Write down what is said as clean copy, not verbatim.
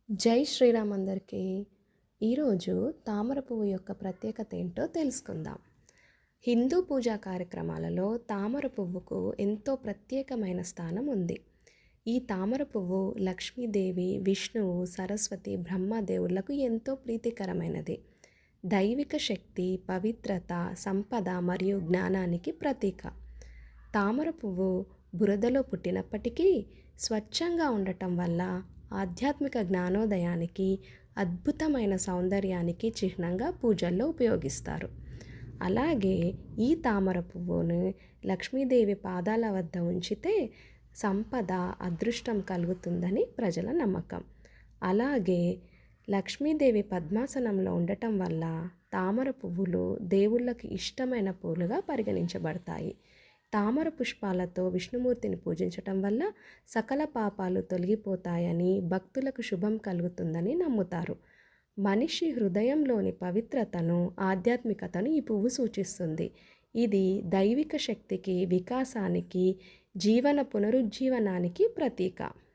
జై శ్రీరామ్ అందరికీ. ఈరోజు తామర పువ్వు యొక్క ప్రత్యేకత ఏంటో తెలుసుకుందాం. హిందూ పూజా కార్యక్రమాలలో తామర పువ్వుకు ఎంతో ప్రత్యేకమైన స్థానం ఉంది. ఈ తామర పువ్వు లక్ష్మీదేవి, విష్ణువు, సరస్వతి, బ్రహ్మదేవులకు ఎంతో ప్రీతికరమైనది. దైవిక శక్తి, పవిత్రత, సంపద మరియు జ్ఞానానికి ప్రతీక. తామర పువ్వు బురదలో పుట్టినప్పటికీ స్వచ్ఛంగా ఉండటం వల్ల ఆధ్యాత్మిక జ్ఞానోదయానికి, అద్భుతమైన సౌందర్యానికి చిహ్నంగా పూజల్లో ఉపయోగిస్తారు. అలాగే ఈ తామర పువ్వును లక్ష్మీదేవి పాదాల వద్ద ఉంచితే సంపద, అదృష్టం కలుగుతుందని ప్రజల నమ్మకం. అలాగే లక్ష్మీదేవి పద్మాసనంలో ఉండటం వల్ల తామర పువ్వులు దేవుళ్ళకి ఇష్టమైన పూలుగా పరిగణించబడతాయి. తామర పుష్పాలతో విష్ణుమూర్తిని పూజించటం వల్ల సకల పాపాలు తొలగిపోతాయని, భక్తులకు శుభం కలుగుతుందని నమ్ముతారు. మనిషి హృదయంలోని పవిత్రతను, ఆధ్యాత్మికతను ఈ పువ్వు సూచిస్తుంది. ఇది దైవిక శక్తికి, వికాసానికి, జీవన పునరుజ్జీవనానికి ప్రతీక.